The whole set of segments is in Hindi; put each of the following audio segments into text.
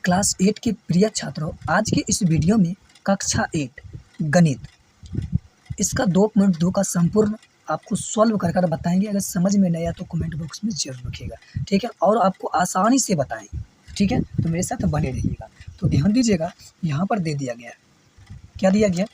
क्लास 8 के प्रिय छात्रों, आज के इस वीडियो में कक्षा 8 गणित इसका 2.2 का संपूर्ण आपको सॉल्व कर कर बताएंगे। अगर समझ में नहीं आया तो कमेंट बॉक्स में जरूर लिखिएगा, ठीक है। और आपको आसानी से बताएंगे, ठीक है। तो मेरे साथ बने रहिएगा। तो ध्यान दीजिएगा, यहाँ पर दे दिया गया है, क्या दिया गया,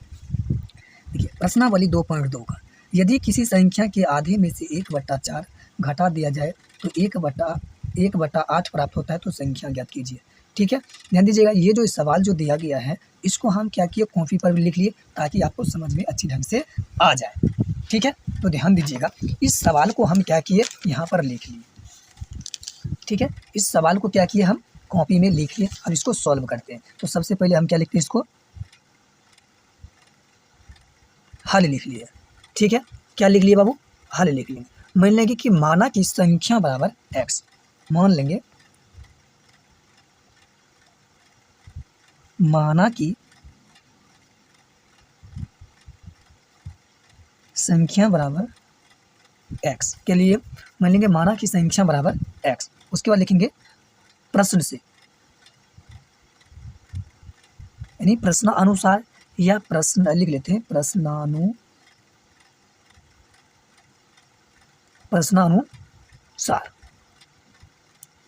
देखिए प्रश्नावली 2.2 का। यदि किसी संख्या के आधे में से 1/4 घटा दिया जाए तो 1/8 प्राप्त होता है, तो संख्या ज्ञात कीजिए, ठीक है। ध्यान दीजिएगा, ये जो सवाल जो दिया गया है इसको हम क्या किए, कॉपी पर भी लिख लिए ताकि आपको समझ में अच्छी ढंग से आ जाए, ठीक है। तो ध्यान दीजिएगा, इस सवाल को हम क्या किए, यहाँ पर लिख लिए, ठीक है। इस सवाल को क्या किए, हम कॉपी में लिख लिए। अब इसको सॉल्व करते हैं। तो सबसे पहले हम क्या लिखते हैं, इसको हल लिख लिए, ठीक है। क्या लिख लिए बाबू, हल लिख लिए। मान लेंगे कि माना की संख्या बराबर x, मान लेंगे माना की संख्या बराबर x के लिए मान लेंगे माना की संख्या बराबर x। उसके बाद लिखेंगे प्रश्न से, यानी प्रश्नानुसार, या प्रश्न लिख लेते हैं प्रश्नानुसार,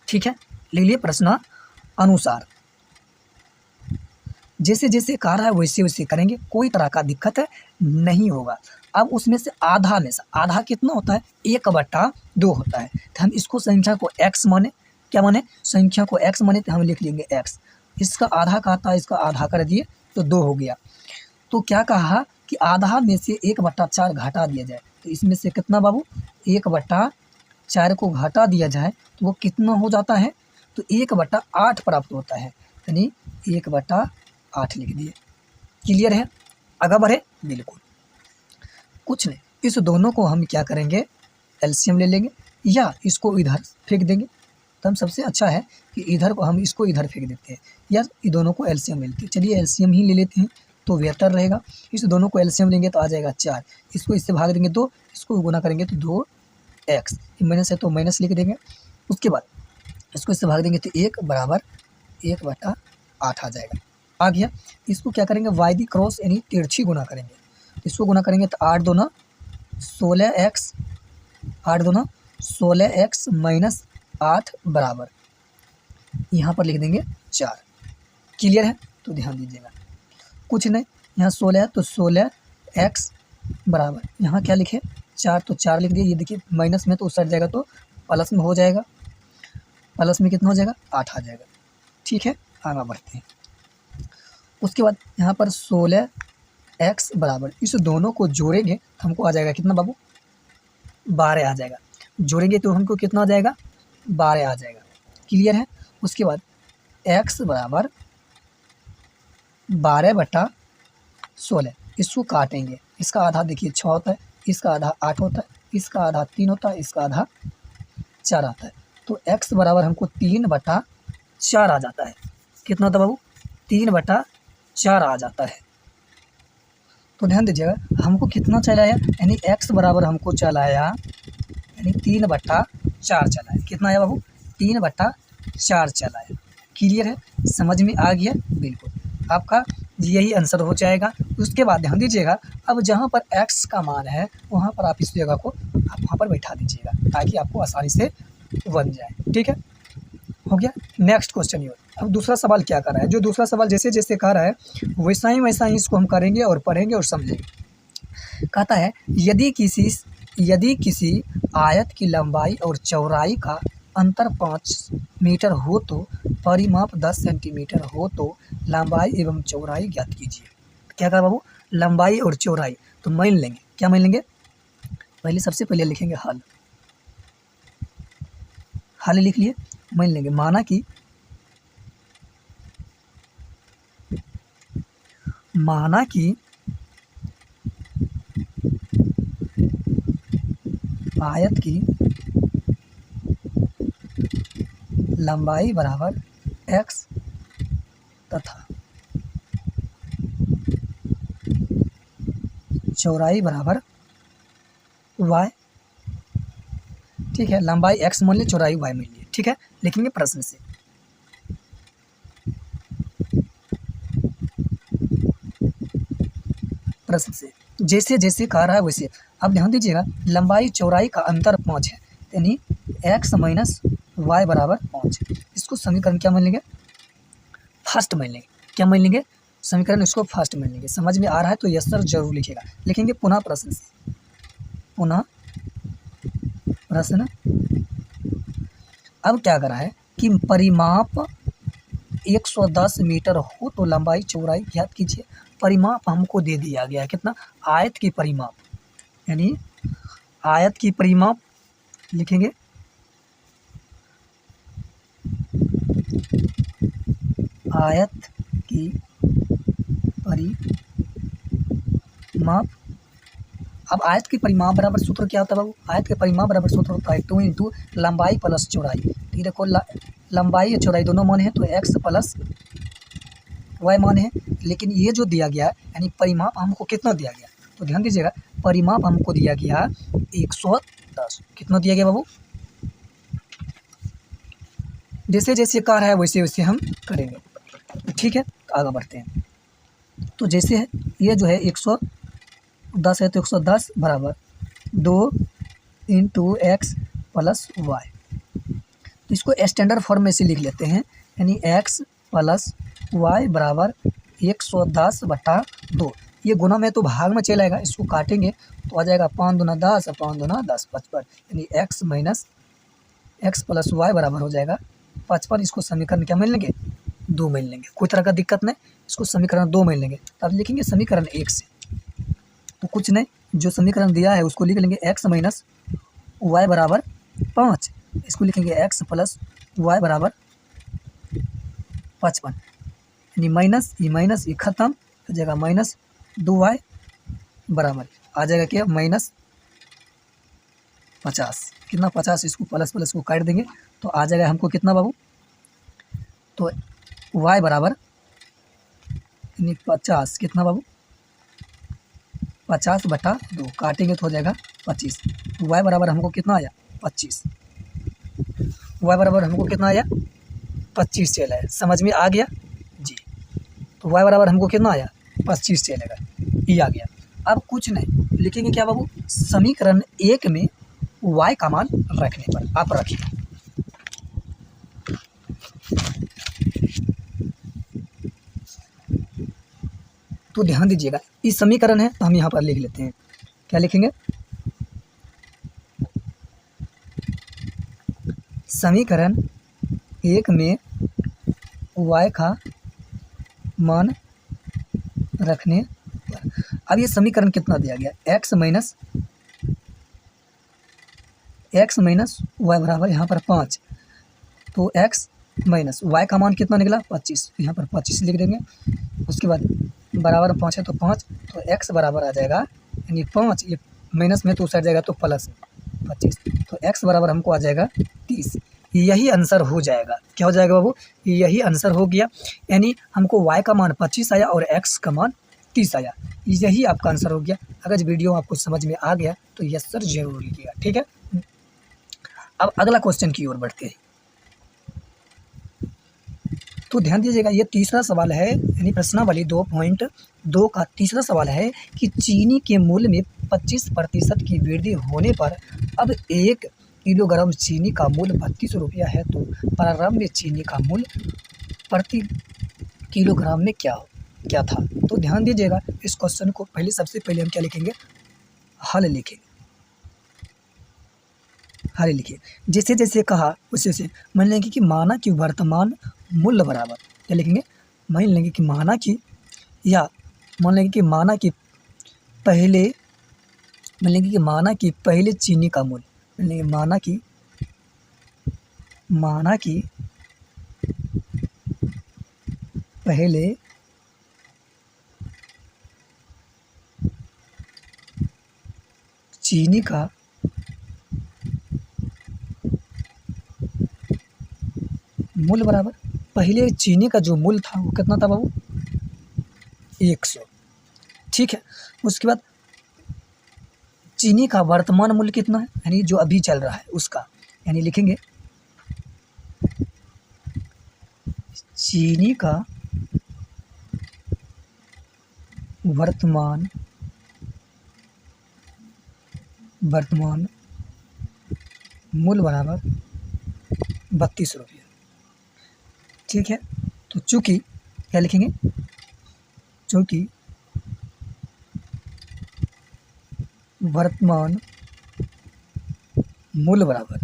ठीक है। लिख लिए प्रश्नानुसार। जैसे जैसे कार्य है वैसे वैसे करेंगे, कोई तरह का दिक्कत नहीं होगा। अब उसमें से आधा में से आधा कितना होता है, 1/2 होता है। तो हम इसको संख्या को x माने, क्या माने, संख्या को x माने, तो हम लिख लेंगे x। इसका आधा का आता है, इसका आधा कर दिए तो 2 हो गया। तो क्या कहा कि आधा में से 1/4 घटा दिया जाए, तो इसमें से कितना बाबू, 1/4 को घटा दिया जाए तो वो कितना हो जाता है, तो 1/8 प्राप्त होता है, यानी 1/8 लिख दिए। क्लियर है, आगे बढ़े, बिल्कुल कुछ नहीं। इस दोनों को हम क्या करेंगे, एलसीएम ले लेंगे, या इसको इधर फेंक देंगे। तो हम सबसे अच्छा है कि इधर को हम इसको इधर फेंक देते हैं, या ये दोनों को एलसीएम ले लेते हैं। चलिए एलसीएम ही ले लेते हैं तो बेहतर रहेगा। इस दोनों को एलसीएम लेंगे तो आ जाएगा 4, इसको इससे भाग देंगे 2, इसको गुना करेंगे तो 2x, माइनस है तो माइनस लिख देंगे। उसके बाद इसको इससे भाग देंगे तो 1 बराबर 1/8 आ जाएगा, आ गया। इसको क्या करेंगे, वाई दी क्रॉस यानी तिरछी गुना करेंगे। इसको गुना करेंगे तो 8 दूना 16x, 8 दूना 16x माइनस 8 बराबर, यहाँ पर लिख देंगे 4। क्लियर है, तो ध्यान दीजिएगा, कुछ नहीं। यहाँ 16 है तो 16x बराबर, यहाँ क्या लिखे 4, तो 4 लिख दिए। ये देखिए माइनस में तो सट जाएगा तो प्लस में हो जाएगा, प्लस में कितना हो जाएगा, 8 आ जाएगा, ठीक है। आगे बढ़ते हैं। उसके बाद यहाँ पर 16x बराबर, इस दोनों को जोड़ेंगे हमको आ जाएगा कितना बाबू, 12 आ जाएगा। जोड़ेंगे तो हमको कितना आ जाएगा, 12 आ जाएगा। क्लियर है। उसके बाद x बराबर 12/16, इसको काटेंगे। इसका आधा देखिए 6 होता है, इसका आधा 8 होता है, इसका आधा 3 होता है, इसका आधा 4 आता है। तो x बराबर हमको 3/4 आ जाता है। कितना होता है बाबू, 3/4 आ जाता है। तो ध्यान दीजिएगा, हमको कितना चलाया, यानी x बराबर हमको चलाया, यानी 3/4 चलाया। कितना आया बाबू, 3/4 चलाया। क्लियर है, समझ में आ गया, बिल्कुल आपका यही आंसर हो जाएगा। उसके बाद ध्यान दीजिएगा, अब जहाँ पर x का मान है वहाँ पर आप इस जगह को आप वहाँ पर बैठा दीजिएगा ताकि आपको आसानी से बन जाए, ठीक है। हो गया। नेक्स्ट क्वेश्चन ये, अब दूसरा सवाल क्या कर रहा है, जो दूसरा सवाल जैसे जैसे कर रहा है वैसा ही इसको हम करेंगे और पढ़ेंगे और समझेंगे। कहता है यदि किसी आयत की लंबाई और चौड़ाई का अंतर 5 मीटर हो तो परिमाप 10 सेंटीमीटर हो तो लंबाई एवं चौड़ाई ज्ञात कीजिए। क्या कहा बाबू, लंबाई और चौड़ाई। तो मान लेंगे, क्या मान लेंगे, पहले सबसे पहले लिखेंगे हल, हल लिख लिए। मान लेंगे माना कि आयत की लंबाई बराबर x तथा चौड़ाई बराबर y, ठीक है। लंबाई x मान लिए, चौड़ाई y मान लिए, ठीक है। लिखेंगे प्रश्न से, प्रश्न से जैसे जैसे कह रहा है वैसे। अब ध्यान दीजिएगा, लंबाई चौड़ाई का अंतर 5 है, यानी x माइनस वाई बराबर 5। इसको समीकरण क्या मान लेंगे? फर्स्ट मान लेंगे। क्या मान लेंगे? समीकरण इसको फर्स्ट मान लेंगे। समझ में आ रहा है तो यस सर जरूर लिखिएगा। लिखेंगे पुनः प्रश्न से, पुनः प्रश्न। अब क्या करा है कि परिमाप 110 मीटर हो तो लंबाई चौड़ाई ज्ञात कीजिए। परिमाप हमको दे दिया गया है कितना? आयत की परिमाप, यानी आयत की परिमाप लिखेंगे, आयत की परिमाप। अब आयत के परिमाप बराबर सूत्र क्या होता है बाबू? आयत के परिमाप बराबर सूत्र होता है 2 इंटू लंबाई प्लस चौड़ाई। तो ये देखो लंबाई और चौड़ाई दोनों मान है तो x प्लस वाई मान है, लेकिन ये जो दिया गया यानी परिमाप हमको कितना दिया गया? तो ध्यान दीजिएगा, परिमाप हमको दिया गया 110। कितना दिया गया बाबू? जैसे जैसे कह रहा है वैसे वैसे हम करेंगे, ठीक है। आगे बढ़ते हैं। तो जैसे है ये जो है 110 है तो 110 बराबर 2 इंटू एक्स प्लस वाई। तो इसको स्टैंडर्ड फॉर्म में से लिख लेते हैं, यानी x प्लस वाई बराबर 110/2। ये गुना में तो भाग में चला जाएगा, इसको काटेंगे तो आ जाएगा 5 दूना 10, 5 दूना 10, 55, यानी x minus X plus Y बराबर हो जाएगा 55। इसको समीकरण क्या मान लेंगे? 2 मान लेंगे। कोई तरह का दिक्कत नहीं, इसको समीकरण 2 मान लेंगे। अब लिखेंगे समीकरण 1 से, तो कुछ नहीं, जो समीकरण दिया है उसको लिख लेंगे, x माइनस वाई बराबर 5। इसको लिखेंगे x प्लस वाई बराबर 55, यानी माइनस ये खत्म हो जाएगा, माइनस 2y बराबर आ जाएगा क्या? माइनस 50। कितना? 50। इसको प्लस प्लस को काट देंगे तो आ जाएगा हमको कितना बाबू? तो y बराबर यानी 50, कितना बाबू? 50/2 काटेंगे तो हो जाएगा 25। y बराबर हमको कितना आया? 25। y बराबर हमको कितना आया? 25 चला है। समझ में आ गया जी? तो y बराबर हमको कितना आया? 25 चलेगा, ये आ गया। अब कुछ नहीं, लिखेंगे क्या बाबू? समीकरण 1 में y का मान रखने पर आप रखिए। तो ध्यान दीजिएगा, इस समीकरण है तो हम यहाँ पर लिख लेते हैं। क्या लिखेंगे? समीकरण 1 में y का मान रखने पर। अब ये समीकरण कितना दिया गया? x माइनस वाई बराबर यहाँ पर 5। तो x माइनस वाई का मान कितना निकला? 25। यहाँ पर 25 लिख देंगे। उसके बाद बराबर 5 है तो 5, तो x बराबर आ जाएगा, यानी 5 ये माइनस में तो उस जाएगा तो प्लस 25, तो x बराबर हमको आ जाएगा 30। यही आंसर हो जाएगा। क्या हो जाएगा बाबू? यही आंसर हो गया, यानी हमको y का मान 25 आया और x का मान 30 आया। यही आपका आंसर हो गया। अगर वीडियो आपको समझ में आ गया तो यस सर जरूर लिखिएगा, ठीक है। अब अगला क्वेश्चन की ओर बढ़ते हैं। तो ध्यान दीजिएगा, ये तीसरा सवाल है, यानी प्रश्नावली 2.2 का तीसरा सवाल है कि चीनी के मूल्य में 25% की वृद्धि होने पर अब 1 किलोग्राम चीनी का मूल्य 32 रुपया है, तो प्रारंभ में चीनी का मूल्य प्रति किलोग्राम में क्या था? तो ध्यान दीजिएगा, इस क्वेश्चन को सबसे पहले हम क्या लिखेंगे? हल लिखेंगे। हल लिखिए, जैसे जैसे कहा वैसे वैसे मान लेंगे कि माना कि वर्तमान मूल्य बराबर, क्या लिखेंगे? मान लेंगे कि माना कि, या मान लेंगे कि माना कि पहले चीनी का मूल्य, मान लेंगे माना कि पहले चीनी का मूल्य बराबर, पहले चीनी का जो मूल्य था वो कितना था बाबू? 100, ठीक है। उसके बाद चीनी का वर्तमान मूल्य कितना है, यानी जो अभी चल रहा है उसका, यानी लिखेंगे चीनी का वर्तमान वर्तमान मूल्य बराबर 32 रुपये। ठीक है, तो चूँकि क्या लिखेंगे, चूँकि वर्तमान मूल्य बराबर,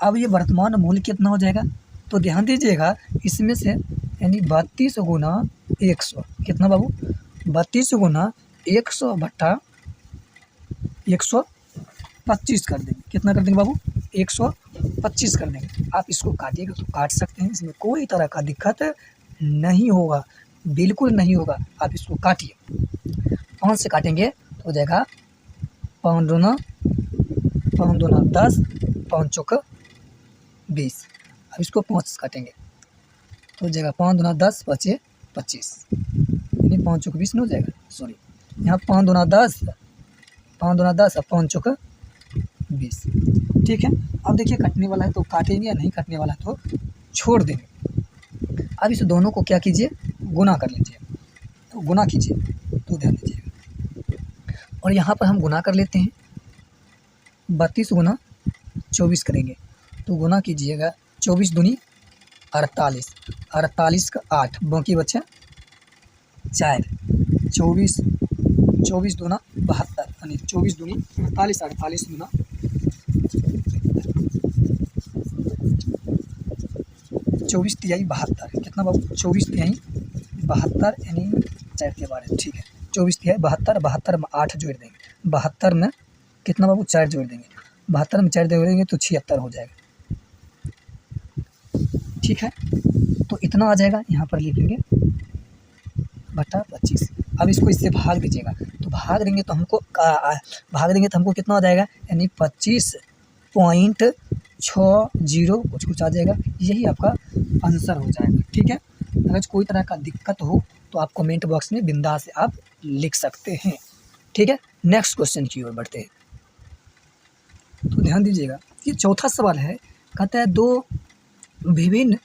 अब ये वर्तमान मूल्य कितना हो जाएगा, तो ध्यान दीजिएगा इसमें से यानी 32 गुना 100 कितना बाबू, 32 गुना 100 बट्टा 125 कर देंगे। कितना कर देंगे बाबू, 125 कर देंगे। आप इसको काटिएगा तो काट सकते हैं, इसमें कोई तरह का दिक्कत नहीं होगा, बिल्कुल नहीं होगा। आप इसको काटिए, 5 से काटेंगे तो हो जाएगा 5 दूना 10, 5 चौक 20। अब इसको 5 से काटेंगे तो हो जाएगा 5 दूना 10, 5 25, यानी 5 चौक 20 नहीं हो जाएगा, सॉरी यहाँ 5 दूना 10, 5 दूना 10 और 5 चौक 20। ठीक है, अब देखिए कटने वाला है तो काटेंगे, या नहीं कटने वाला है तो छोड़ देंगे। अब इस दोनों को क्या कीजिए, गुना कर लीजिए, तो गुना कीजिए, तो ध्यान दीजिएगा। और यहाँ पर हम गुना कर लेते हैं, 32 गुना 24 करेंगे, तो गुना कीजिएगा, 24 दूनी 48, 48 का 8, बाकी बचे 4, 24 दूना 72, यानी 24 दूनी 48, 48 दूना 24 तिहाई 72, कितना बाबू, 24 तिहाई 72 यानी 4 के 12। ठीक है, 24 तिहाई 72, 72 में 8 जोड़ देंगे, 72 में कितना बाबू 4 जोड़ देंगे, 72 में 4 जोड़ेंगे तो 76 हो जाएगा। ठीक है, तो इतना आ जाएगा, यहाँ पर लिखेंगे बटा 25। अब इसको इससे भाग दीजिएगा, तो भाग देंगे तो हमको कितना हो जाएगा, यानी 25.60 कुछ आ जाएगा, यही आपका आंसर हो जाएगा। ठीक है, अगर कोई तरह का दिक्कत हो तो आप कमेंट बॉक्स में बिंदास से आप लिख सकते हैं। ठीक है, नेक्स्ट क्वेश्चन की ओर बढ़ते हैं। तो ध्यान दीजिएगा, ये चौथा सवाल है, कहता है दो विभिन्न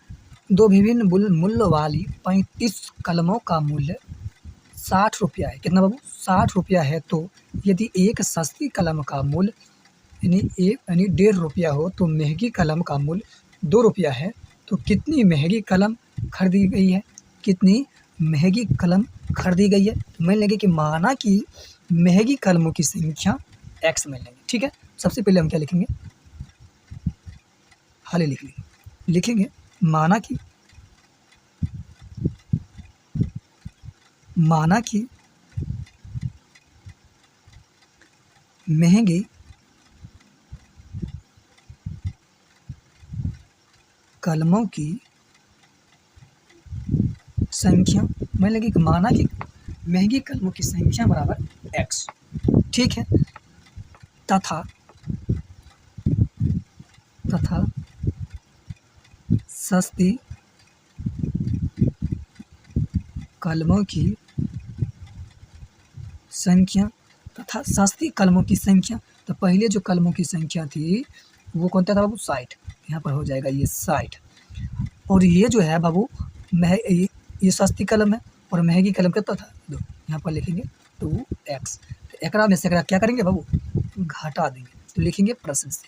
मूल्य वाली 35 कलमों का मूल्य 60 रुपया है। कितना बाबू, 60 रुपया है, तो यदि एक सस्ती कलम का मूल्य यानी 1.5 रुपया हो तो महंगी कलम का मूल्य 2 रुपया है, तो कितनी महंगी कलम खरीदी गई है, कितनी महंगी कलम खरीदी गई है। तो मान लेंगे कि माना कि महंगी कलमों की संख्या x मान लेंगे। ठीक है, सबसे पहले हम क्या लिखेंगे, हाले लिखेंगे माना कि महंगी कलमों की संख्या, मान लेंगे कि माना कि महंगी कलमों की संख्या बराबर x। ठीक है, तथा सस्ती कलमों की संख्या, तो पहले जो कलमों की संख्या थी वो कौन था बाबू, 60, यहाँ पर हो जाएगा ये 60। और ये जो है बाबू ये सस्ती कलम है और महंगी कलम कितना था 2, यहाँ पर लिखेंगे 2x। तो एकरा में से एकरा क्या करेंगे बाबू, घटा देंगे, तो लिखेंगे प्रश्न से।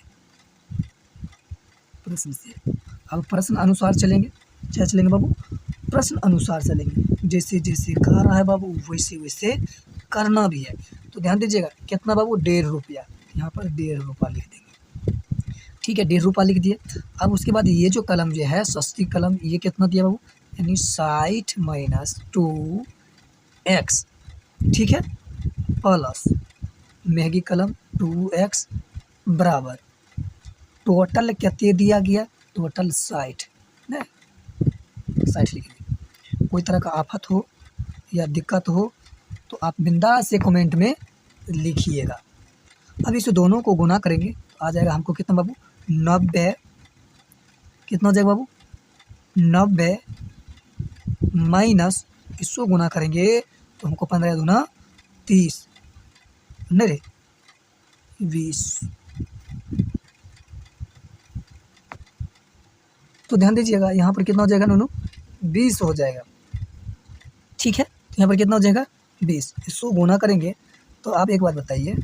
अब प्रश्न अनुसार चलेंगे, क्या चलेंगे बाबू, प्रश्न अनुसार चलेंगे, जैसे जैसे कह रहा है बाबू वैसे वैसे करना भी है। तो ध्यान दीजिएगा, कितना बाबू 1.5 रुपया, यहाँ पर 1.5 रुपया लिख देंगे। ठीक है, 1.5 रुपया लिख दिए। अब उसके बाद ये जो कलम जो है सस्ती कलम, ये कितना दिया बाबू, यानी 60 माइनस 2x। ठीक है, प्लस महंगी कलम 2x बराबर टोटल कितने दिया गया, टोटल 60 ना, 60 लिखेंगे। कोई तरह का आफत हो या दिक्कत हो तो आप बिंदास से कमेंट में लिखिएगा। अब इस दोनों को गुना करेंगे तो आ जाएगा हमको कितना बाबू, 90। कितना हो जाएगा बाबू, 90 माइनस इसको गुना करेंगे तो हमको 15 दूना 30, नहीं रे 20। तो ध्यान दीजिएगा यहाँ पर कितना हो जाएगा नूनू, 20 हो जाएगा। ठीक है, तो यहाँ पर कितना हो जाएगा 20, इसको गुना करेंगे तो आप एक बात बताइए,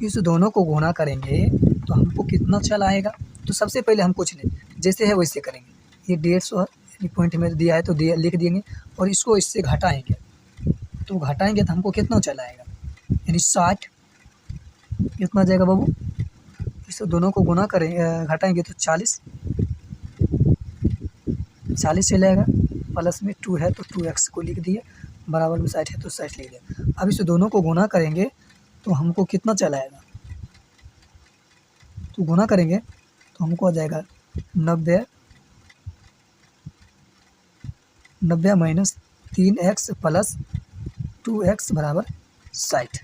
इस दोनों को गुणा करेंगे तो हमको कितना चल आएगा। तो सबसे पहले हम कुछ नहीं, जैसे है वैसे करेंगे। ये 150 पॉइंट में दिया है तो दिया लिख देंगे और इसको इससे घटाएंगे, तो घटाएंगे तो हमको कितना चल आएगा, यानी 60। कितना जाएगा बाबू, इस दोनों को गुना करें घटाएंगे तो 40 चले आएगा। प्लस में 2 है तो 2x को लिख दिए, बराबर में 60 है तो 60 लिख दिया। अब इस दोनों को गुना करेंगे तो हमको कितना चल आएगा, तो गुना करेंगे तो हमको आ जाएगा 90 माइनस 3x प्लस 2x बराबर 60।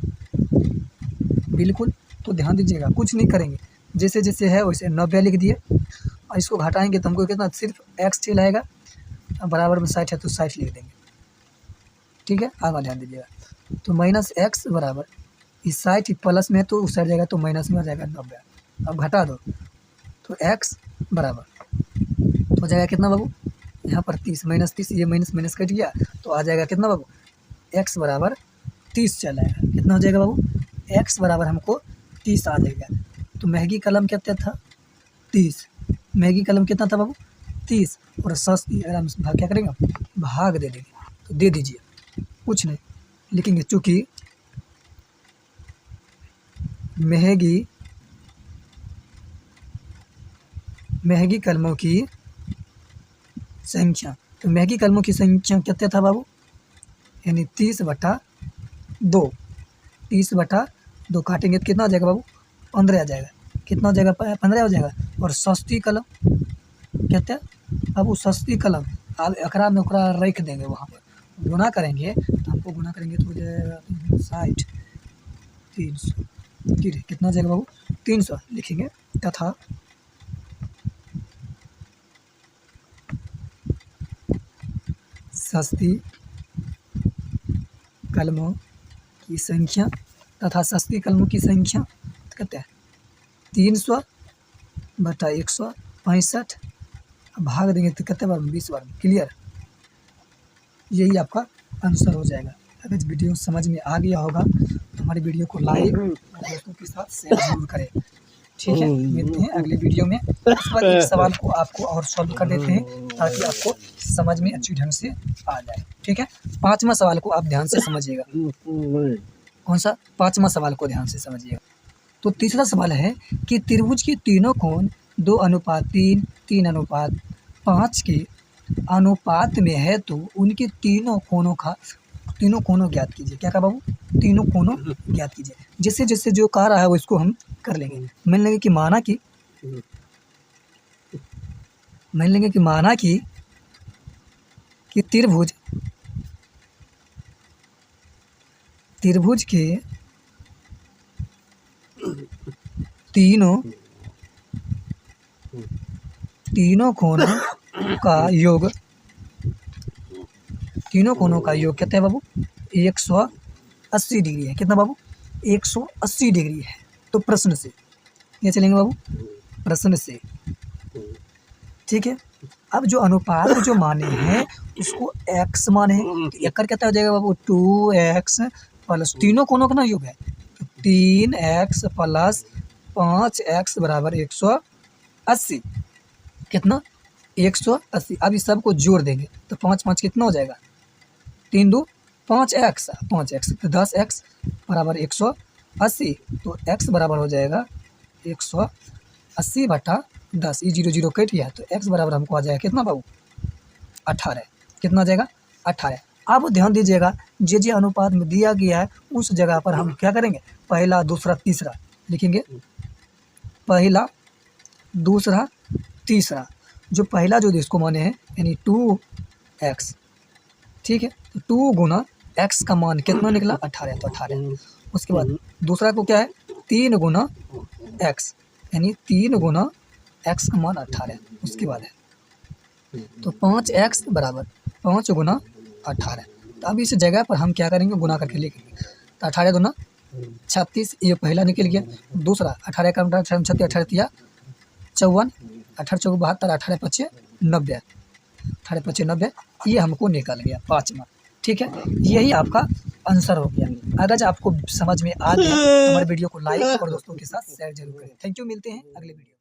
बिल्कुल, तो ध्यान दीजिएगा, कुछ नहीं करेंगे, जैसे जैसे है वैसे 90 लिख दिए और इसको घटाएंगे तो हमको कितना, सिर्फ x चल आएगा, बराबर में 60 है तो 60 लिख देंगे। ठीक है, आगे ध्यान दीजिएगा। तो माइनस x बराबर इस 60 प्लस में तो उस साइड जाएगा तो माइनस में आ जाएगा 90। अब घटा दो तो x बराबर हो जाएगा कितना बाबू, यहाँ पर 30 माइनस 30, ये माइनस माइनस कट गया तो आ जाएगा कितना बाबू, x बराबर 30 चल आएगा। कितना हो जाएगा बाबू, x बराबर हमको 30 आ जाएगा। तो महंगी कलम कितना था, 30। महंगी कलम कितना था बाबू, 30। और सस्ती अगर हम भाग क्या करेंगे, भाग दे देंगे, तो दे दीजिए, कुछ नहीं लिखेंगे। चूँकि महंगी कलमों की संख्या, तो महंगी कलमों की संख्या कितना था बाबू, यानी 30/2। 30/2 काटेंगे तो कितना आ जाएगा बाबू, 15 आ जाएगा। कितना हो जाएगा, 15 हो जाएगा। और सस्ती कलम कितना बाबू, सस्ती कलम एकरा में ओकरा रख देंगे, वहाँ पर गुना करेंगे तो हमको गुना करेंगे तो हो जाएगा 60 300। कितना हो जाएगा बाबू, 300 लिखेंगे। तथा सस्ती कलमों की संख्या, तथा सस्ती कलमों की संख्या कितना है, 300/165 भाग देंगे तो कितने बार, 20 बार। क्लियर, यही आपका आंसर हो जाएगा। अगर इस वीडियो समझ में आ गया होगा तो हमारी वीडियो को लाइक और दोस्तों के साथ शेयर जरूर करें। ठीक है, मिलते हैं अगले वीडियो में। इस बार एक सवाल को आपको और सॉल्व कर देते हैं ताकि आपको समझ में अच्छी ढंग से आ जाए। ठीक है, 5वां सवाल को आप ध्यान से समझिएगा। कौन सा, 5वां सवाल को ध्यान से समझिएगा। तो तीसरा सवाल है कि त्रिभुज के तीनों कोण 2:3, 3:5 के अनुपात में है तो उनके तीनों कोणों ज्ञात कीजिए। क्या कहा बाबू, तीनों कोणों ज्ञात कीजिए। जैसे जैसे जो कह रहा है वो इसको हम कर लेंगे। मान लेंगे कि माना कि त्रिभुज के तीनों कोणों का योग, कितना है बाबू, 180 डिग्री है। कितना बाबू, 180 डिग्री है। तो प्रश्न से ये चलेंगे बाबू, प्रश्न से। ठीक है, अब जो अनुपात जो माने हैं उसको x माने हैं, तो एक कितना हो जाएगा बाबू, 2x प्लस तीनों कोणों का ना योग है, तो 3x प्लस 5x बराबर 180। कितना, 180। अब इस सब को जोड़ देंगे तो 5 कितना हो जाएगा, 3 2 5x, 5x तो 10x बराबर 180। तो x बराबर हो जाएगा 180/10। ये 0 0 कट गया तो x बराबर हमको आ जाएगा कितना बाबू, 18। कितना आ जाएगा, 18। अब ध्यान दीजिएगा, जे अनुपात में दिया गया है उस जगह पर हम क्या करेंगे, पहला दूसरा तीसरा लिखेंगे। पहला दूसरा तीसरा, जो पहला जो इसको माने हैं यानी 2x। ठीक है, तो 2 गुना x का मान कितना निकला, 18, तो 18। उसके बाद दूसरा को क्या है, 3 गुना x, यानी 3 गुना x का मान 18। उसके बाद है तो 5x बराबर 5 गुना 18। तो अब इस जगह पर हम क्या करेंगे, गुना करके लिखेंगे। तो 18 गुना 36, ये पहला निकल गया। दूसरा 18 का 36, 18 तिया 54, 18 चौक 72, 18 5 90, 18 5 90, ये हमको निकल गया 5वां। ठीक है, यही आपका आंसर हो गया। अगर आपको समझ में आ गया तो हमारे वीडियो को लाइक और दोस्तों के साथ शेयर जरूर करें। थैंक यू, मिलते हैं अगले वीडियो।